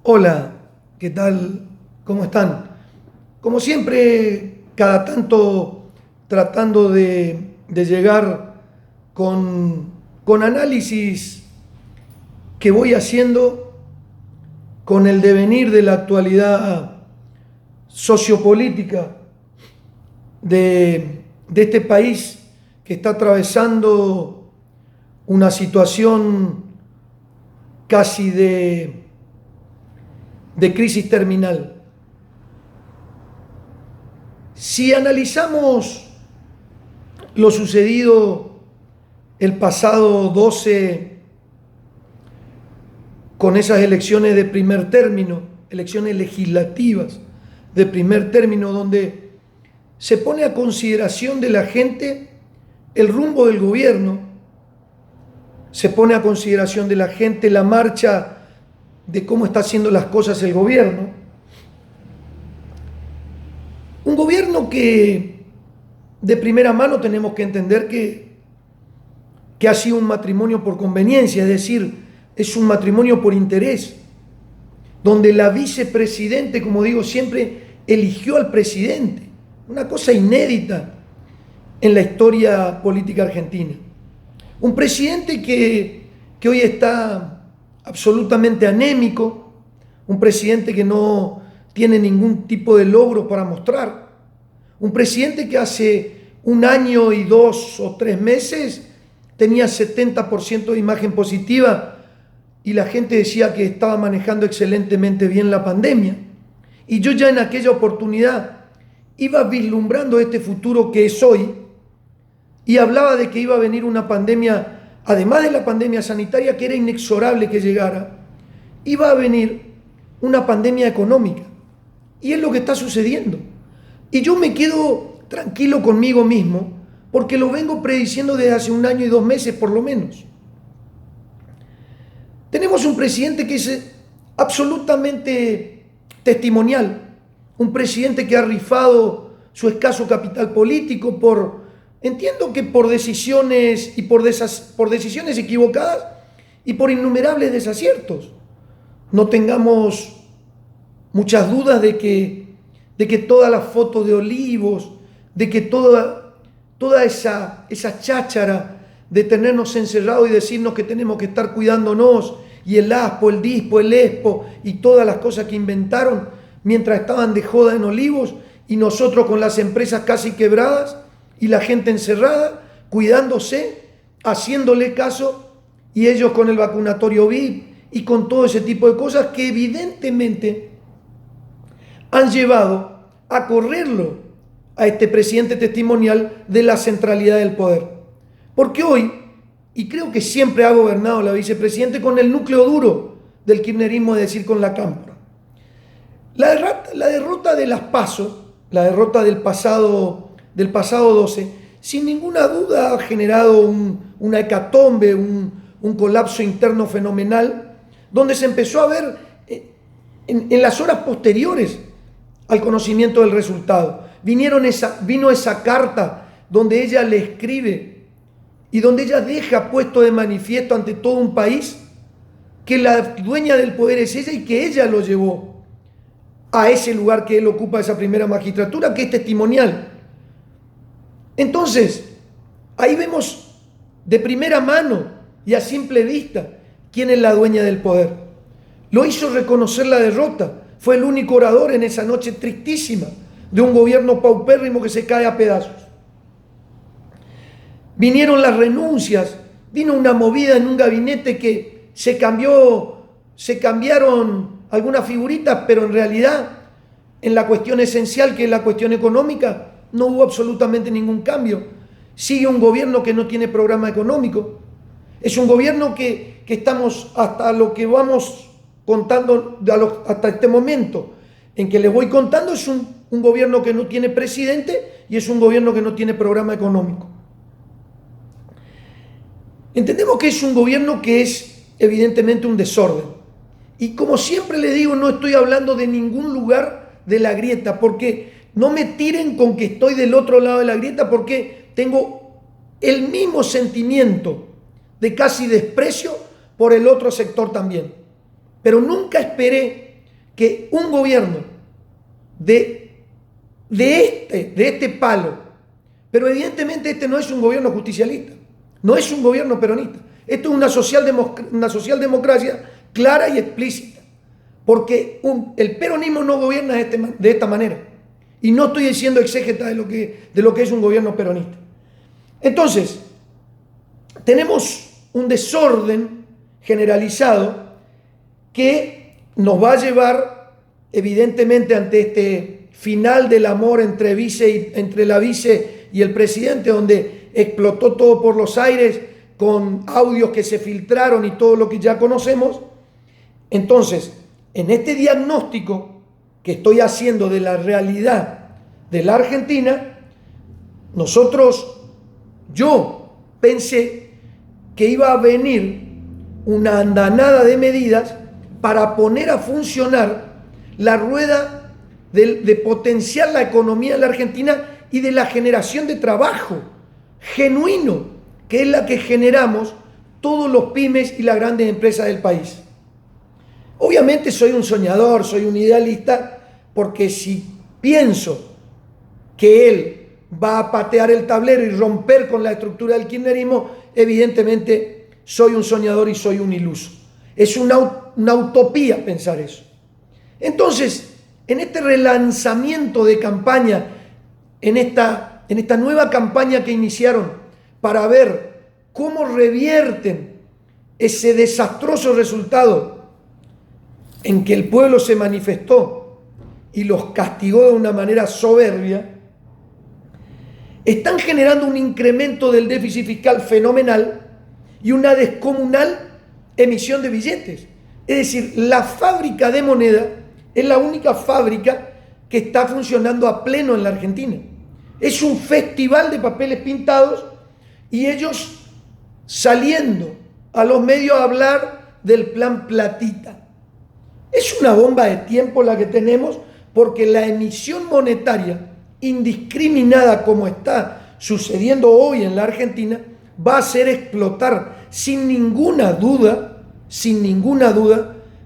Hola, ¿qué tal? ¿Cómo están? Como siempre, cada tanto tratando de llegar con análisis que voy haciendo con el devenir de la actualidad sociopolítica de este país que está atravesando una situación casi de crisis terminal. Si analizamos lo sucedido el pasado 12 con esas elecciones de primer término, elecciones legislativas de primer término, donde se pone a consideración de la gente el rumbo del gobierno, se pone a consideración de la gente la marcha de cómo está haciendo las cosas el gobierno. Un gobierno que de primera mano tenemos que entender que ha sido un matrimonio por conveniencia, es decir, es un matrimonio por interés, donde la vicepresidente, como digo siempre, eligió al presidente, una cosa inédita en la historia política argentina. Un presidente que hoy está absolutamente anémico, un presidente que no tiene ningún tipo de logro para mostrar, un presidente que hace un año y 2 o 3 meses tenía 70% de imagen positiva y la gente decía que estaba manejando excelentemente bien la pandemia. Y yo ya en aquella oportunidad iba vislumbrando este futuro que es hoy y hablaba de que iba a venir una pandemia, además de la pandemia sanitaria, que era inexorable que llegara, iba a venir una pandemia económica. Y es lo que está sucediendo. Y yo me quedo tranquilo conmigo mismo porque lo vengo prediciendo desde hace un año y 2 meses por lo menos. Tenemos un presidente que es absolutamente testimonial, un presidente que ha rifado su escaso capital político entiendo que por decisiones y por decisiones equivocadas y por innumerables desaciertos. No tengamos muchas dudas de que todas las fotos de Olivos, de que toda esa cháchara de tenernos encerrados y decirnos que tenemos que estar cuidándonos, y el ASPO, el DISPO, el ESPO y todas las cosas que inventaron mientras estaban de joda en Olivos y nosotros con las empresas casi quebradas y la gente encerrada, cuidándose, haciéndole caso, y ellos con el vacunatorio VIP y con todo ese tipo de cosas que evidentemente han llevado a correrlo a este presidente testimonial de la centralidad del poder. Porque hoy, y creo que siempre ha gobernado la vicepresidente con el núcleo duro del kirchnerismo, es decir, con la cámpora. La derrota de las PASO, la derrota del pasado 12, sin ninguna duda ha generado una hecatombe, un colapso interno fenomenal, donde se empezó a ver en las horas posteriores al conocimiento del resultado. Vino esa carta donde ella le escribe y donde ella deja puesto de manifiesto ante todo un país que la dueña del poder es ella y que ella lo llevó a ese lugar que él ocupa, esa primera magistratura, que es testimonial. Entonces, ahí vemos de primera mano y a simple vista quién es la dueña del poder. Lo hizo reconocer la derrota. Fue el único orador en esa noche tristísima de un gobierno paupérrimo que se cae a pedazos. Vinieron las renuncias, vino una movida en un gabinete que se cambiaron algunas figuritas, pero en realidad en la cuestión esencial, que es la cuestión económica, no hubo absolutamente ningún cambio. Sigue un gobierno que no tiene programa económico. Es un gobierno que estamos hasta lo que vamos contando hasta este momento en que les voy contando, es un gobierno que no tiene presidente y es un gobierno que no tiene programa económico. Entendemos que es un gobierno que es evidentemente un desorden. Y como siempre le digo, no estoy hablando de ningún lugar de la grieta, porque no me tiren con que estoy del otro lado de la grieta, porque tengo el mismo sentimiento de casi desprecio por el otro sector también. Pero nunca esperé que un gobierno de este palo, pero evidentemente este no es un gobierno justicialista, no es un gobierno peronista, esto es una socialdemocracia clara y explícita, porque el peronismo no gobierna de esta manera, y no estoy diciendo exégeta de lo que es un gobierno peronista. Entonces, tenemos un desorden generalizado que nos va a llevar, evidentemente, ante este final del amor entre la vice y el presidente, donde explotó todo por los aires con audios que se filtraron y todo lo que ya conocemos. Entonces, en este diagnóstico que estoy haciendo de la realidad de la Argentina, yo pensé que iba a venir una andanada de medidas para poner a funcionar la rueda de potenciar la economía de la Argentina y de la generación de trabajo genuino, que es la que generamos todos los pymes y las grandes empresas del país. Obviamente soy un soñador, soy un idealista, porque si pienso que él va a patear el tablero y romper con la estructura del kirchnerismo, evidentemente soy un soñador y soy un iluso. Es una utopía pensar eso. Entonces, en este relanzamiento de campaña, en esta nueva campaña que iniciaron para ver cómo revierten ese desastroso resultado en que el pueblo se manifestó y los castigó de una manera soberbia, están generando un incremento del déficit fiscal fenomenal y una descomunal emisión de billetes. Es decir, la fábrica de moneda es la única fábrica que está funcionando a pleno en la Argentina. Es un festival de papeles pintados y ellos saliendo a los medios a hablar del plan Platita. Es una bomba de tiempo la que tenemos, porque la emisión monetaria indiscriminada como está sucediendo hoy en la Argentina va a hacer explotar sin ninguna duda,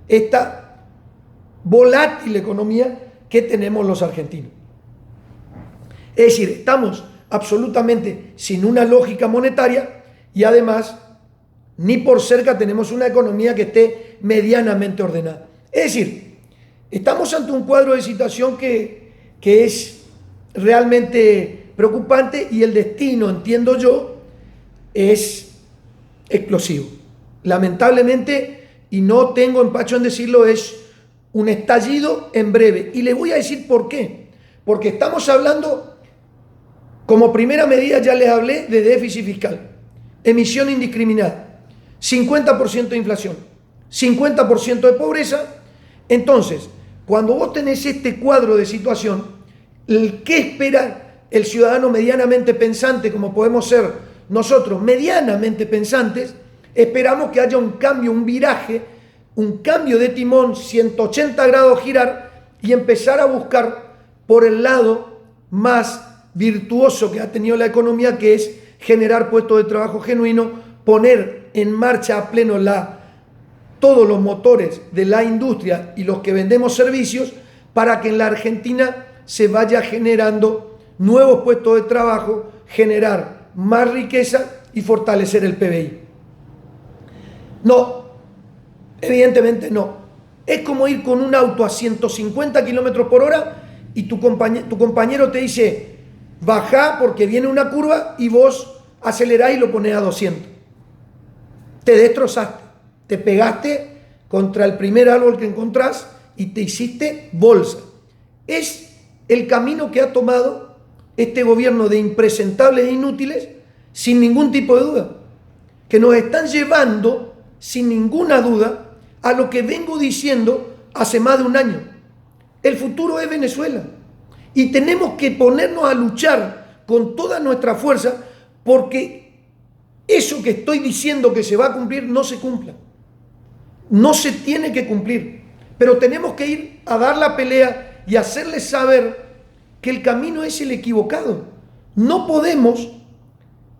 esta volátil economía que tenemos los argentinos. Es decir, estamos absolutamente sin una lógica monetaria y además ni por cerca tenemos una economía que esté medianamente ordenada. Es decir, estamos ante un cuadro de situación que es realmente preocupante y el destino, entiendo yo, es explosivo. Lamentablemente, y no tengo empacho en decirlo, es un estallido en breve. Y les voy a decir por qué. Porque estamos hablando, como primera medida ya les hablé de déficit fiscal, emisión indiscriminada, 50% de inflación, 50% de pobreza. Entonces, cuando vos tenés este cuadro de situación, ¿qué espera el ciudadano medianamente pensante, como podemos ser nosotros medianamente pensantes? Esperamos que haya un cambio, un viraje, un cambio de timón, 180 grados girar y empezar a buscar por el lado más virtuoso que ha tenido la economía, que es generar puestos de trabajo genuino, poner en marcha a pleno todos los motores de la industria y los que vendemos servicios, para que en la Argentina se vaya generando nuevos puestos de trabajo, generar más riqueza y fortalecer el PBI. No, evidentemente no. Es como ir con un auto a 150 kilómetros por hora y tu compañero te dice, bajá porque viene una curva, y vos acelerás y lo ponés a 200. Te destrozaste. Te pegaste contra el primer árbol que encontrás y te hiciste bolsa. Es el camino que ha tomado este gobierno de impresentables e inútiles, sin ningún tipo de duda, que nos están llevando, sin ninguna duda, a lo que vengo diciendo hace más de un año. El futuro es Venezuela y tenemos que ponernos a luchar con toda nuestra fuerza porque eso que estoy diciendo que se va a cumplir no se cumpla. No se tiene que cumplir, pero tenemos que ir a dar la pelea y hacerles saber que el camino es el equivocado. No podemos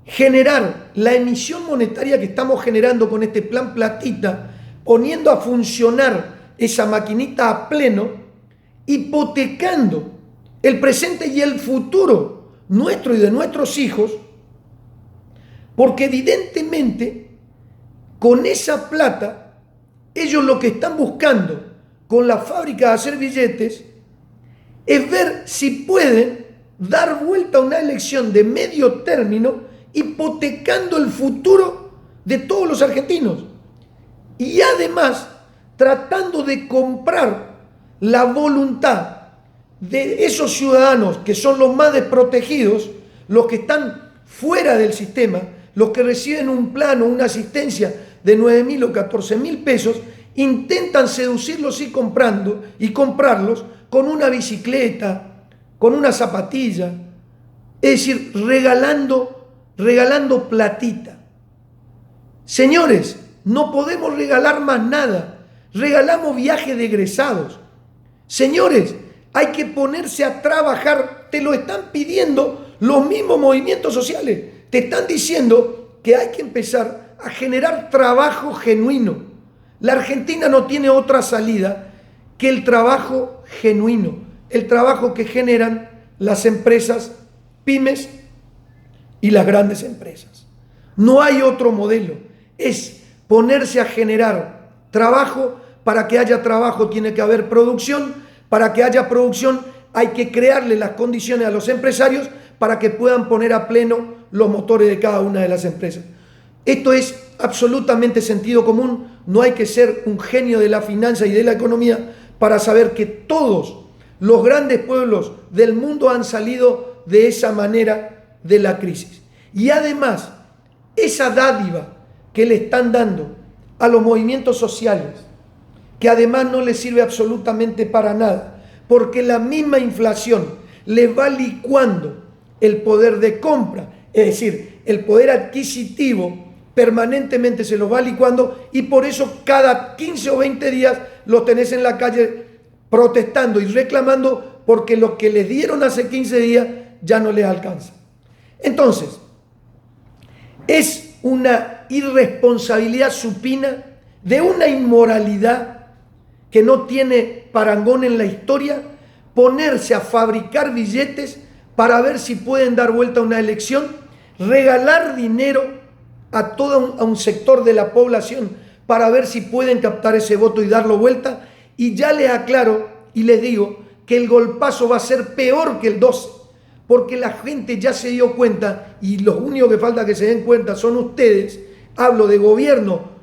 generar la emisión monetaria que estamos generando con este plan Platita, poniendo a funcionar esa maquinita a pleno, hipotecando el presente y el futuro nuestro y de nuestros hijos, porque evidentemente con esa plata ellos lo que están buscando con la fábrica de hacer billetes es ver si pueden dar vuelta a una elección de medio término, hipotecando el futuro de todos los argentinos y además tratando de comprar la voluntad de esos ciudadanos que son los más desprotegidos, los que están fuera del sistema, los que reciben un plan o una asistencia de 9.000 o 14.000 pesos, intentan seducirlos y comprarlos con una bicicleta, con una zapatilla, es decir, regalando platita. Señores, no podemos regalar más nada. Regalamos viajes de egresados. Señores, hay que ponerse a trabajar. Te lo están pidiendo los mismos movimientos sociales. Te están diciendo que hay que empezar a generar trabajo genuino. La Argentina no tiene otra salida que el trabajo genuino, el trabajo que generan las empresas, pymes y las grandes empresas. No hay otro modelo. Es ponerse a generar trabajo. Para que haya trabajo tiene que haber producción. Para que haya producción hay que crearle las condiciones a los empresarios para que puedan poner a pleno los motores de cada una de las empresas. Esto es absolutamente sentido común. No hay que ser un genio de la finanza y de la economía para saber que todos los grandes pueblos del mundo han salido de esa manera de la crisis. Y además, esa dádiva que le están dando a los movimientos sociales, que además no les sirve absolutamente para nada, porque la misma inflación le va licuando el poder de compra, es decir, el poder adquisitivo permanentemente se lo va licuando, y por eso cada 15 o 20 días lo tenés en la calle protestando y reclamando porque lo que les dieron hace 15 días ya no les alcanza. Entonces, es una irresponsabilidad supina, de una inmoralidad que no tiene parangón en la historia, ponerse a fabricar billetes para ver si pueden dar vuelta a una elección, regalar dinero a todo un sector de la población para ver si pueden captar ese voto y darlo vuelta. Y ya les aclaro y les digo que el golpazo va a ser peor que el 12, porque la gente ya se dio cuenta, y los únicos que falta que se den cuenta son ustedes. Hablo de gobierno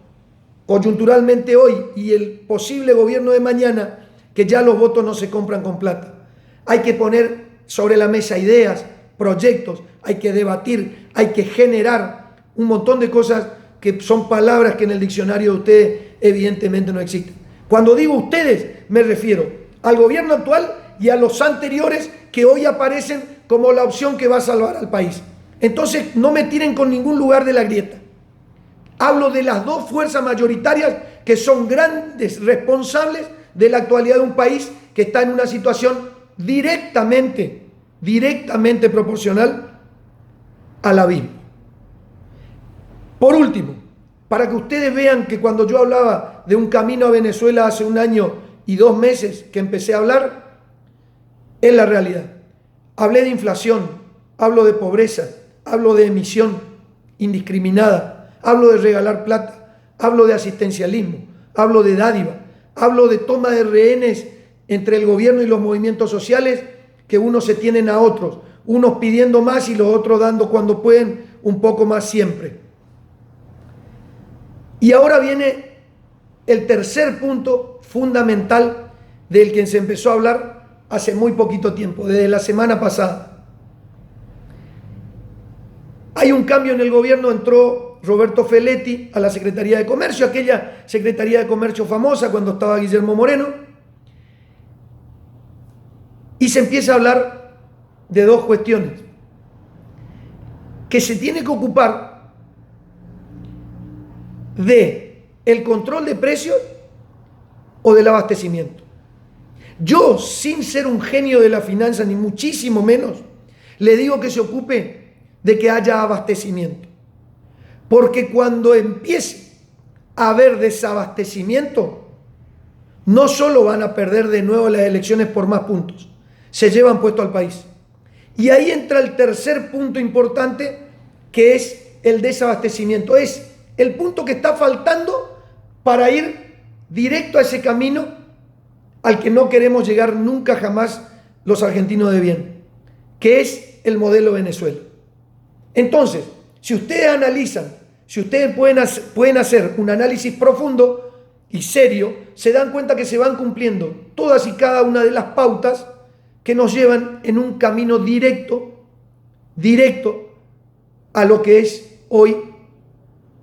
coyunturalmente hoy y el posible gobierno de mañana, que ya los votos no se compran con plata. Hay que poner sobre la mesa ideas, proyectos, hay que debatir, hay que generar un montón de cosas que son palabras que en el diccionario de ustedes evidentemente no existen. Cuando digo ustedes, me refiero al gobierno actual y a los anteriores que hoy aparecen como la opción que va a salvar al país. Entonces, no me tiren con ningún lugar de la grieta. Hablo de las dos fuerzas mayoritarias que son grandes responsables de la actualidad de un país que está en una situación directamente proporcional al abismo. Por último, para que ustedes vean que cuando yo hablaba de un camino a Venezuela hace 1 año y 2 meses que empecé a hablar, es la realidad. Hablé de inflación, hablo de pobreza, hablo de emisión indiscriminada, hablo de regalar plata, hablo de asistencialismo, hablo de dádiva, hablo de toma de rehenes entre el gobierno y los movimientos sociales, que unos se tienen a otros, unos pidiendo más y los otros dando cuando pueden un poco más siempre. Y ahora viene el tercer punto fundamental del que se empezó a hablar hace muy poquito tiempo, desde la semana pasada. Hay un cambio en el gobierno, entró Roberto Feletti a la Secretaría de Comercio, aquella Secretaría de Comercio famosa cuando estaba Guillermo Moreno, y se empieza a hablar de dos cuestiones que se tiene que ocupar de el control de precios o del abastecimiento. Yo, sin ser un genio de la finanza, ni muchísimo menos, le digo que se ocupe de que haya abastecimiento. Porque cuando empiece a haber desabastecimiento, no solo van a perder de nuevo las elecciones por más puntos, se llevan puesto al país. Y ahí entra el tercer punto importante, que es el desabastecimiento. Es el punto que está faltando para ir directo a ese camino al que no queremos llegar nunca jamás los argentinos de bien, que es el modelo Venezuela. Entonces, si ustedes analizan, si ustedes pueden hacer un análisis profundo y serio, se dan cuenta que se van cumpliendo todas y cada una de las pautas que nos llevan en un camino directo a lo que es hoy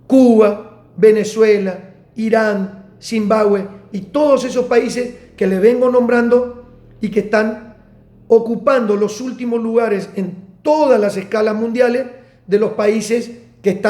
Cuba, Venezuela, Irán, Zimbabue y todos esos países que les vengo nombrando y que están ocupando los últimos lugares en todas las escalas mundiales de los países que están